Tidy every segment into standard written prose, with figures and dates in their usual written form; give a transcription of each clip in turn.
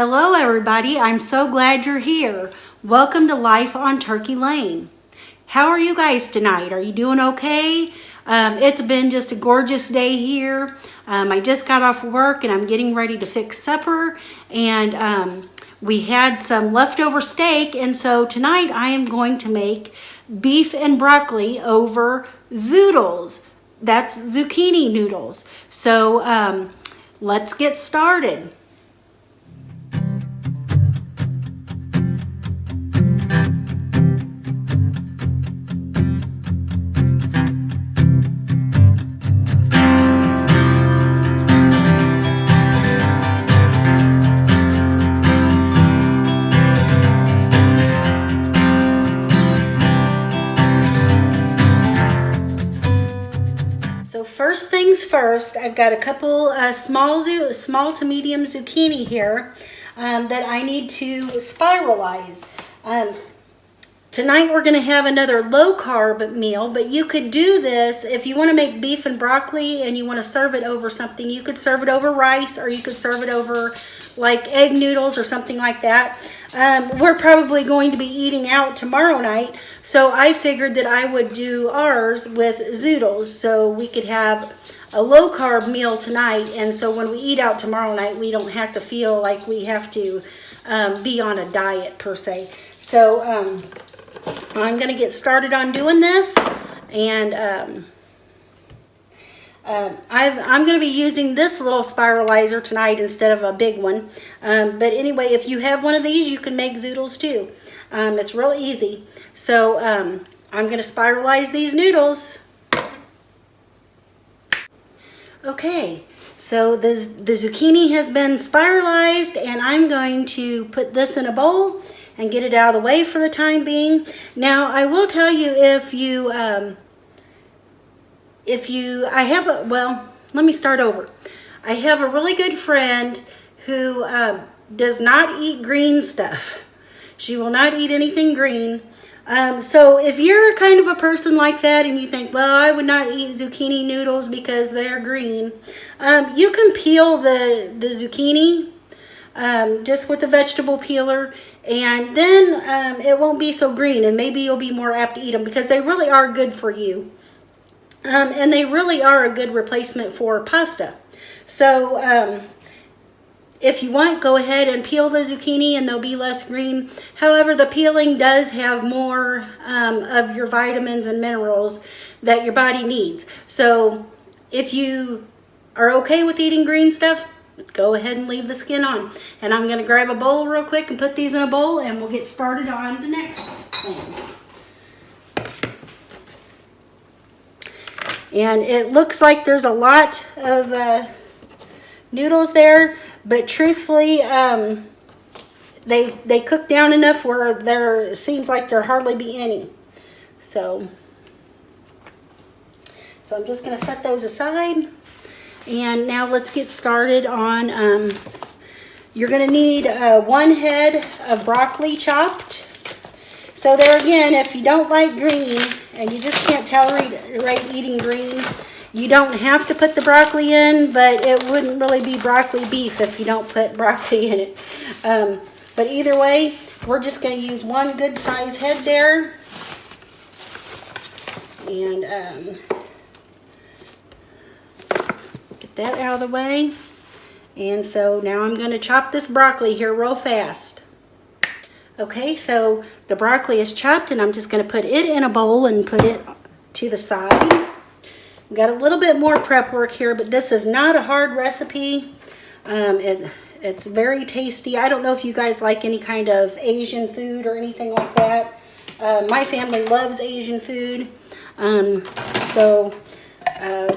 Hello everybody, I'm so glad you're here. Welcome to Life on Turkey Lane. How are you guys tonight? Are you doing okay? It's been just a gorgeous day here. I just got off work and I'm getting ready to fix supper, and we had some leftover steak, and so tonight I am going to make beef and broccoli over Zoodles. That's zucchini noodles. So let's get started. So first things first, I've got a couple small to medium zucchini here that I need to spiralize. Tonight we're going to have another low carb meal, but you could do this if you want to make beef and broccoli and you want to serve it over something. You could serve it over rice, or you could serve it over like egg noodles or something like that. We're probably going to be eating out tomorrow night, so I figured that I would do ours with Zoodles so we could have a low carb meal tonight, and so when we eat out tomorrow night we don't have to feel like we have to be on a diet per se. So I'm going to get started on doing this, and I'm going to be using this little spiralizer tonight instead of a big one. But anyway, if you have one of these, you can make Zoodles too. It's real easy. So I'm going to spiralize these noodles. Okay, so the zucchini has been spiralized, and I'm going to put this in a bowl and get it out of the way for the time being. Now, I will tell you, let me start over. I have a really good friend who does not eat green stuff. She will not eat anything green. So if you're kind of a person like that and you think, well, I would not eat zucchini noodles because they're green, you can peel the zucchini just with a vegetable peeler, and then it won't be so green, and maybe you'll be more apt to eat them because they really are good for you. And they really are a good replacement for pasta. So if you want, go ahead and peel the zucchini and they'll be less green. However, the peeling does have more of your vitamins and minerals that your body needs. So if you are okay with eating green stuff, let's go ahead and leave the skin on. And I'm going to grab a bowl real quick and put these in a bowl, and we'll get started on the next thing. And it looks like there's a lot of noodles there, but truthfully, they cook down enough where it seems like there hardly be any. So I'm just going to set those aside. And now let's get started on, you're going to need 1 head of broccoli chopped. So there again, if you don't like green and you just can't tolerate eating green, you don't have to put the broccoli in, but it wouldn't really be broccoli beef if you don't put broccoli in it. But either way, we're just going to use 1 good size head there. And get that out of the way. And so now I'm going to chop this broccoli here real fast. Okay, so the broccoli is chopped, and I'm just going to put it in a bowl and put it to the side. We've got a little bit more prep work here, but this is not a hard recipe. It's very tasty. I don't know if you guys like any kind of Asian food or anything like that. My family loves Asian food.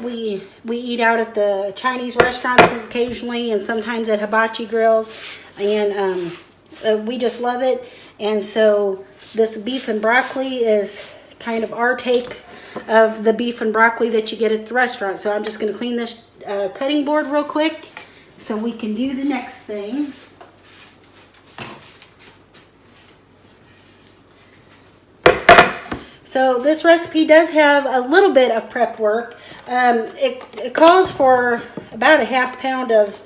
We eat out at the Chinese restaurants occasionally, and sometimes at hibachi grills, and we just love it. And so this beef and broccoli is kind of our take of the beef and broccoli that you get at the restaurant. So I'm just going to clean this cutting board real quick so we can do the next thing. So this recipe does have a little bit of prep work. It calls for about a 1/2 pound of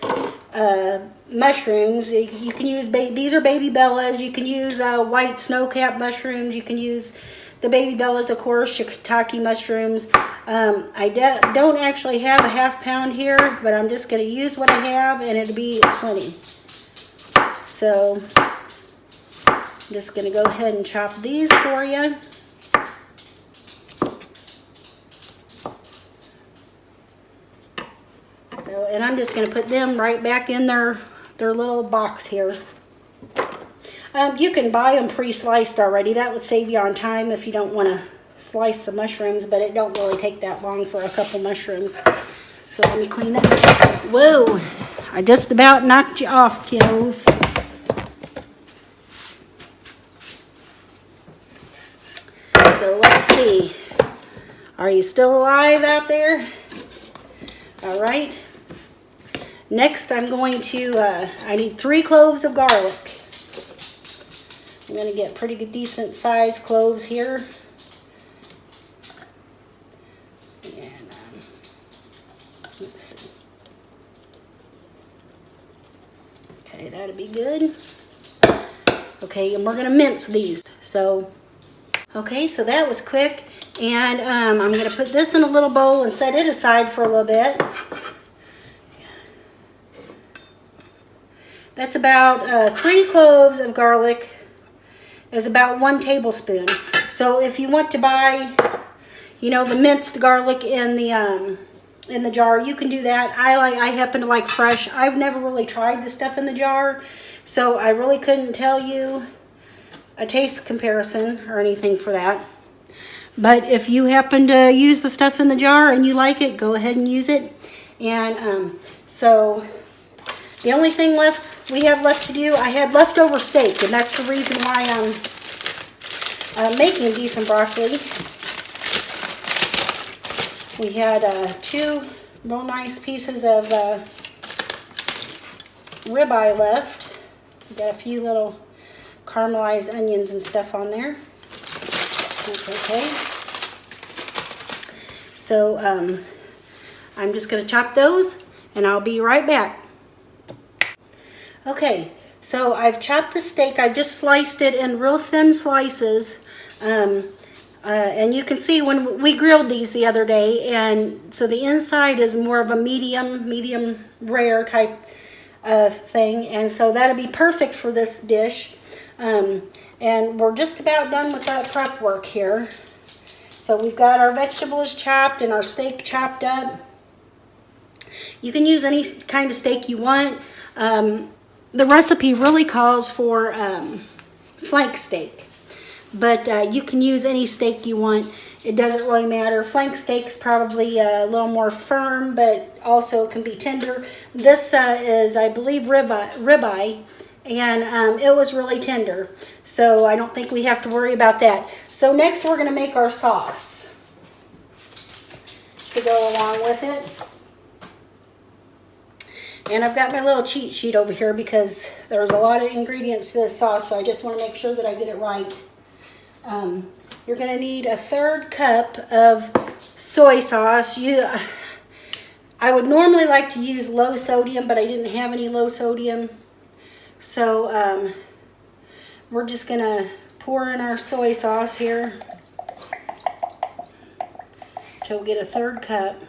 mushrooms. You can use, these are baby bellas. You can use white snow-capped mushrooms. You can use the baby bellas, of course, shiitake mushrooms. I don't actually have a ½ pound here, but I'm just going to use what I have, and it'll be plenty. So I'm just going to go ahead and chop these for you. So, and I'm just going to put them right back in their little box here. You can buy them pre-sliced already. That would save you on time if you don't want to slice some mushrooms, but it don't really take that long for a couple mushrooms. So let me clean that. Whoa, I just about knocked you off, kiddos. So let's see. Are you still alive out there? All right. Next, I'm going to, I need 3 cloves of garlic. I'm going to get pretty good, decent sized cloves here. And let's see. Okay, that'll be good. Okay, and we're going to mince these. So, okay, so that was quick. And I'm going to put this in a little bowl and set it aside for a little bit. That's about 3 cloves of garlic is about 1 tablespoon. So if you want to buy, you know, the minced garlic in the jar, you can do that. I happen to like fresh. I've never really tried the stuff in the jar, so I really couldn't tell you a taste comparison or anything for that. But if you happen to use the stuff in the jar and you like it, go ahead and use it. And so the only thing we have left to do, I had leftover steak, and that's the reason why I'm making beef and broccoli. We had 2 real nice pieces of ribeye left. We got a few little caramelized onions and stuff on there. That's okay. So I'm just going to chop those, and I'll be right back. Okay, so I've chopped the steak. I've just sliced it in real thin slices. And you can see when we grilled these the other day, and so the inside is more of a medium rare type of thing. And so that'll be perfect for this dish. And we're just about done with that prep work here. So we've got our vegetables chopped and our steak chopped up. You can use any kind of steak you want. The recipe really calls for flank steak, but you can use any steak you want. It doesn't really matter. Flank steak's probably a little more firm, but also can be tender. This is, I believe, ribeye, and it was really tender, so I don't think we have to worry about that. So next we're going to make our sauce to go along with it. And I've got my little cheat sheet over here because there's a lot of ingredients to this sauce, so I just want to make sure that I get it right. You're going to need a 1/3 cup of soy sauce. I would normally like to use low sodium, but I didn't have any low sodium. So we're just going to pour in our soy sauce here. So we'll get a 1/3 cup.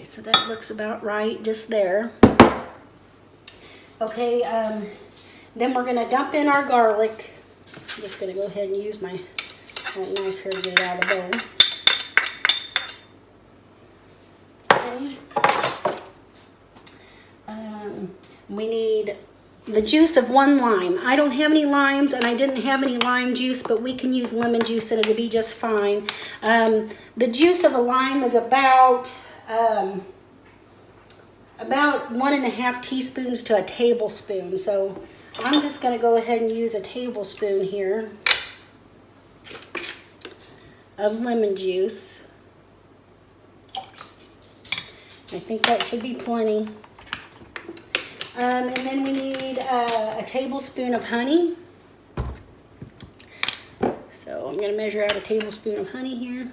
So that looks about right, just there. Okay, then we're going to dump in our garlic. I'm just going to go ahead and use my knife here to get it out of the bowl. Okay. We need the juice of 1 lime. I don't have any limes, and I didn't have any lime juice, but we can use lemon juice and it'll be just fine. The juice of a lime is about 1½ teaspoons to a tablespoon. So I'm just going to go ahead and use a tablespoon here of lemon juice. I think that should be plenty. And then we need a tablespoon of honey. going to measure out a tablespoon of honey here.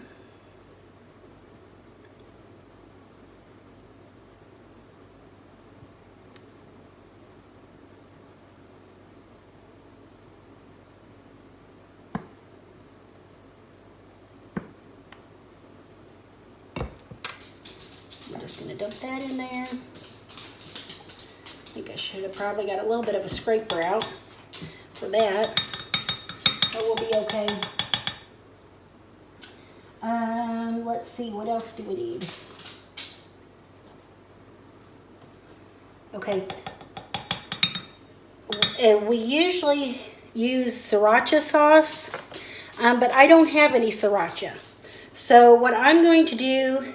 I'm just going to dump that in there. I think I should have probably got a little bit of a scraper out for that, but we'll be okay. Let's see, what else do we need? Okay. We usually use Sriracha sauce, but I don't have any Sriracha. So what I'm going to do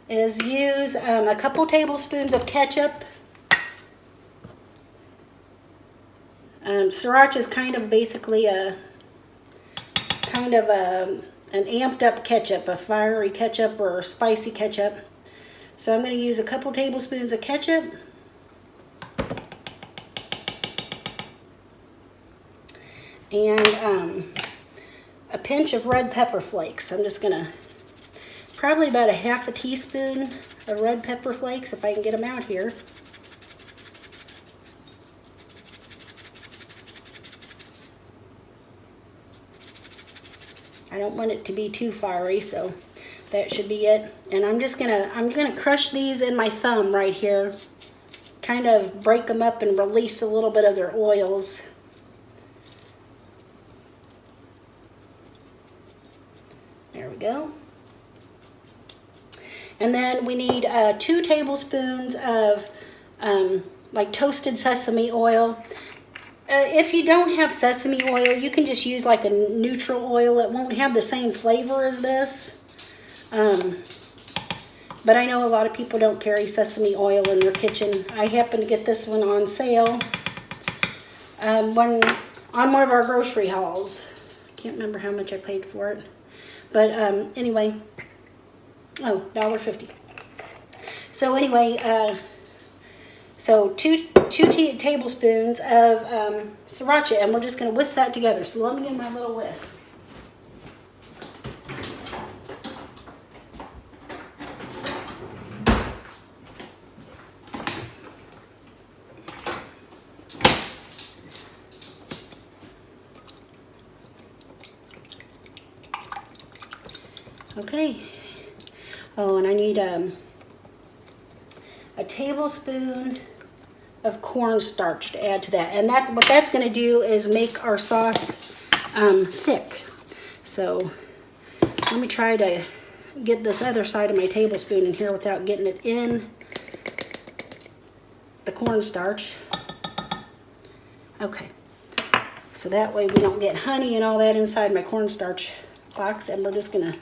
is use a couple tablespoons of ketchup. Sriracha is kind of basically an amped up ketchup, a fiery ketchup or spicy ketchup. So I'm going to use a couple tablespoons of ketchup. And a pinch of red pepper flakes. I'm just going to, probably about a half a teaspoon of red pepper flakes if I can get them out here. I don't want it to be too fiery, so that should be it. And I'm gonna crush these in my thumb right here, kind of break them up and release a little bit of their oils. There we go. And then we need 2 tablespoons of like toasted sesame oil. If you don't have sesame oil, you can just use like a neutral oil. It won't have the same flavor as this. But I know a lot of people don't carry sesame oil in their kitchen. I happened to get this one on sale on one of our grocery hauls. I can't remember how much I paid for it. But anyway, oh, $1.50. So anyway, so two tablespoons of Sriracha, and we're just going to whisk that together. So let me get my little whisk. Okay. Oh, and I need a tablespoon of cornstarch to add to that, and what that's going to do is make our sauce thick. So let me try to get this other side of my tablespoon in here without getting it in the cornstarch. Okay, so that way we don't get honey and all that inside my cornstarch box, and we're just going to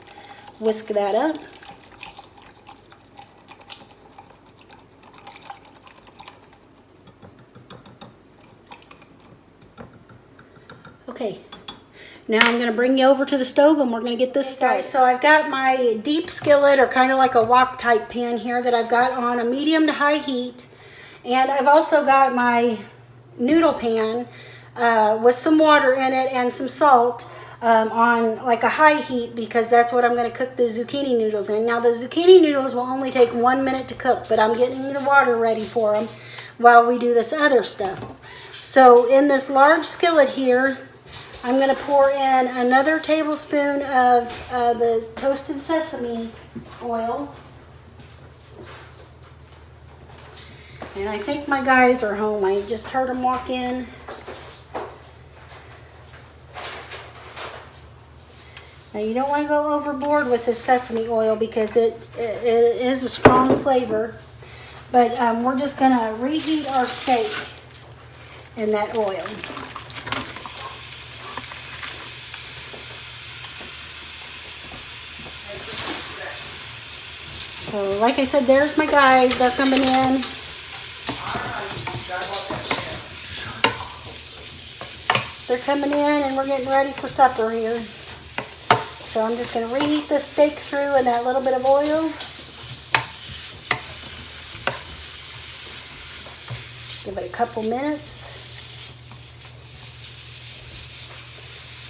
whisk that up. Okay, now I'm going to bring you over to the stove and we're going to get this started. So I've got my deep skillet, or kind of like a wok type pan here, that I've got on a medium to high heat. And I've also got my noodle pan with some water in it and some salt on like a high heat, because that's what I'm going to cook the zucchini noodles in. Now the zucchini noodles will only take 1 minute to cook, but I'm getting the water ready for them while we do this other stuff. So in this large skillet here, I'm going to pour in another tablespoon of the toasted sesame oil. And I think my guys are home. I just heard them walk in. Now you don't want to go overboard with the sesame oil because it is a strong flavor. But we're just going to reheat our steak in that oil. So like I said, there's my guys. They're coming in. They're coming in and we're getting ready for supper here. So I'm just going to reheat this steak through in that little bit of oil. Give it a couple minutes.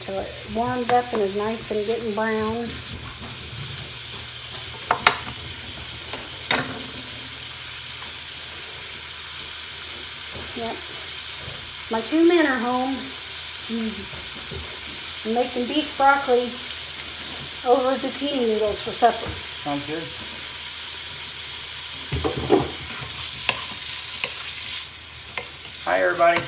till it warms up and is nice and getting brown. Yep. My 2 men are home. I'm making beef broccoli over zucchini noodles for supper. Sounds good. Hi, everybody.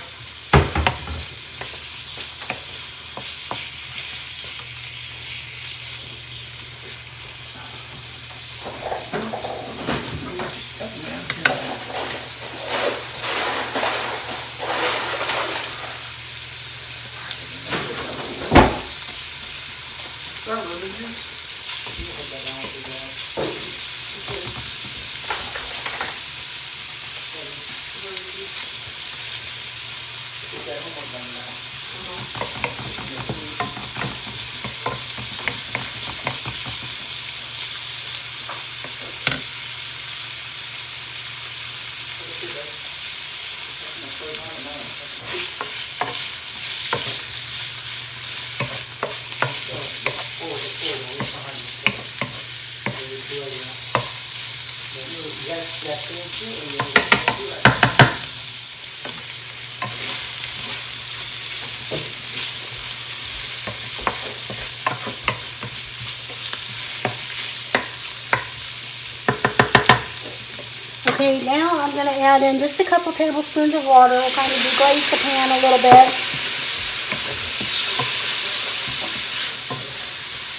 Okay, now I'm going to add in just a couple tablespoons of water. We'll kind of deglaze the pan a little bit.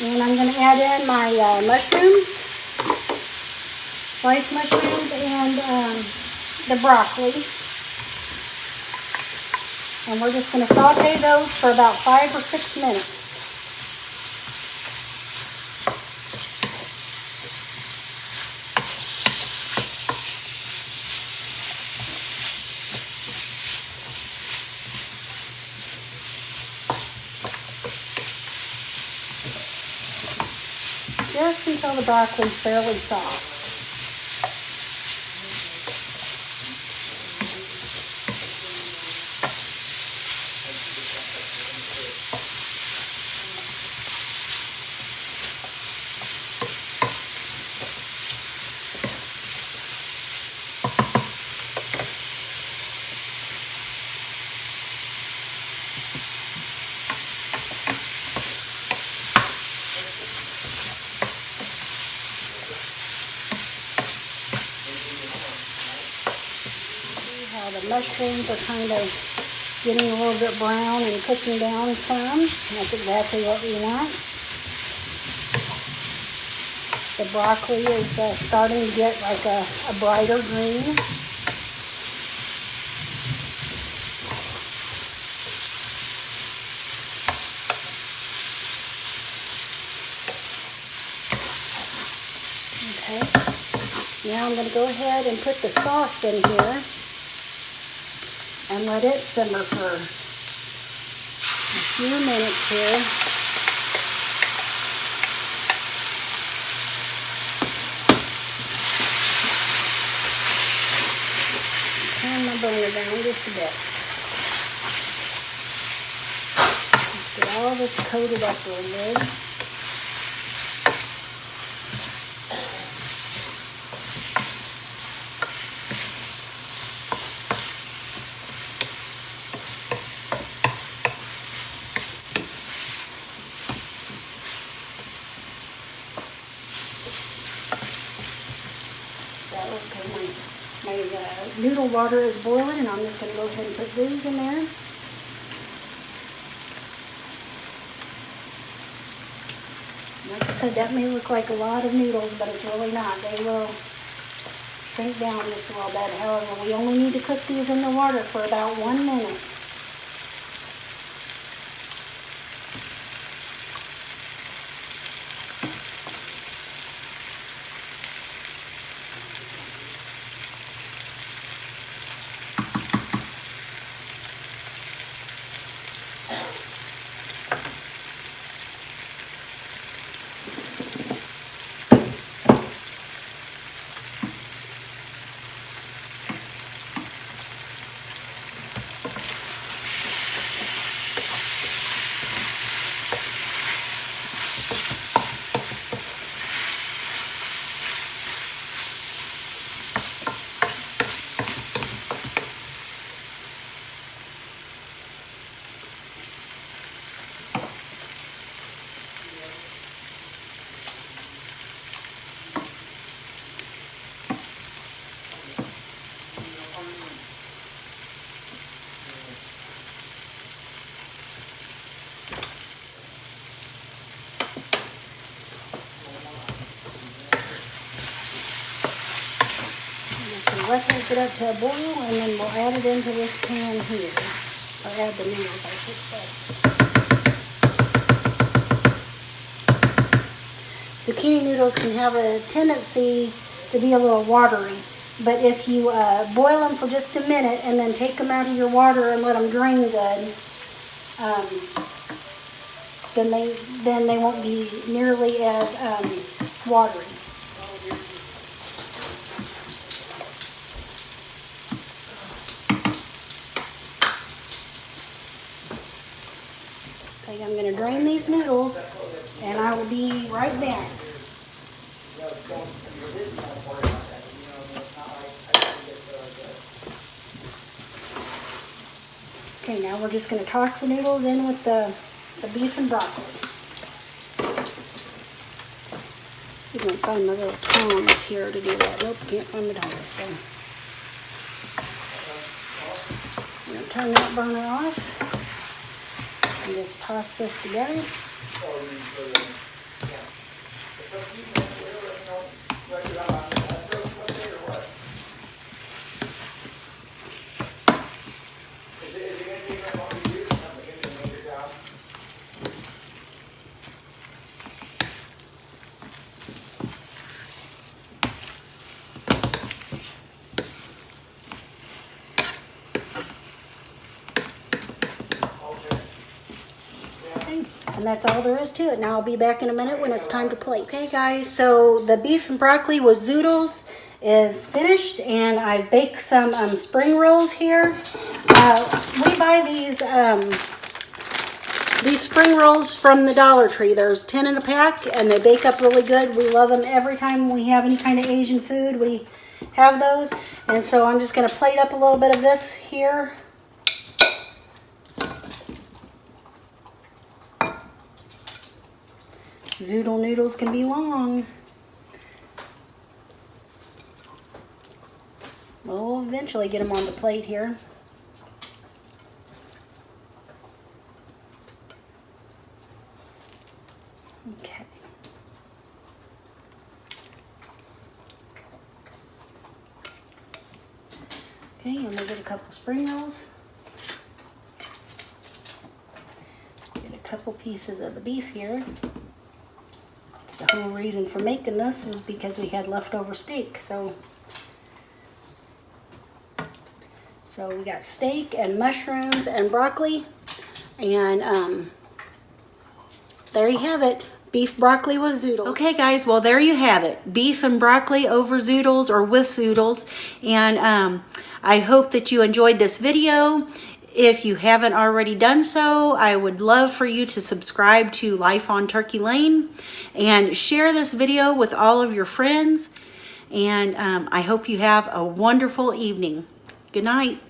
And I'm going to add in my mushrooms, sliced mushrooms, and the broccoli. And we're just going to saute those for about 5 or 6 minutes. Just until the broccoli is fairly soft. The mushrooms are kind of getting a little bit brown and cooking down some. That's exactly what we want. The broccoli is starting to get like a brighter green. Okay. Now I'm going to go ahead and put the sauce in here and let it simmer for a few minutes here. Turn my burner down just a bit. Let's get all this coated up real good. My noodle water is boiling, and I'm just going to go ahead and put these in there. Like I said, that may look like a lot of noodles, but it's really not. They will shrink down just a little bit. However, we only need to cook these in the water for about 1 minute. it up to a boil, and then we'll add it into this pan here. Or add the noodles, I should say. Zucchini noodles can have a tendency to be a little watery. But if you boil them for just a minute and then take them out of your water and let them drain good, then they won't be nearly as watery. Okay, I'm going to drain these noodles, and I will be right back. Okay, now we're just going to toss the noodles in with the beef and broccoli. See if I can find my little tongs here to do that. Nope, can't find my tongs. So I'm going to turn that burner off and just toss this together. And that's all there is to it. Now I'll be back in a minute when it's time to plate. Okay guys, so the beef and broccoli with Zoodles is finished, and I baked some spring rolls here. We buy these spring rolls from the Dollar Tree. There's 10 in a pack, and they bake up really good. We love them. Every time we have any kind of Asian food, we have those. And so I'm just going to plate up a little bit of this here. Zoodle noodles can be long. We'll eventually get them on the plate here. Okay. Okay, and we'll get a couple spring rolls. Get a couple pieces of the beef here. The whole reason for making this was because we had leftover steak. So we got steak and mushrooms and broccoli, and there you have it. Beef broccoli with Zoodles. Okay guys, well there you have it. Beef and broccoli over Zoodles or with Zoodles. And I hope that you enjoyed this video. If you haven't already done so, I would love for you to subscribe to Life on Turkey Lane and share this video with all of your friends. And I hope you have a wonderful evening. Good night.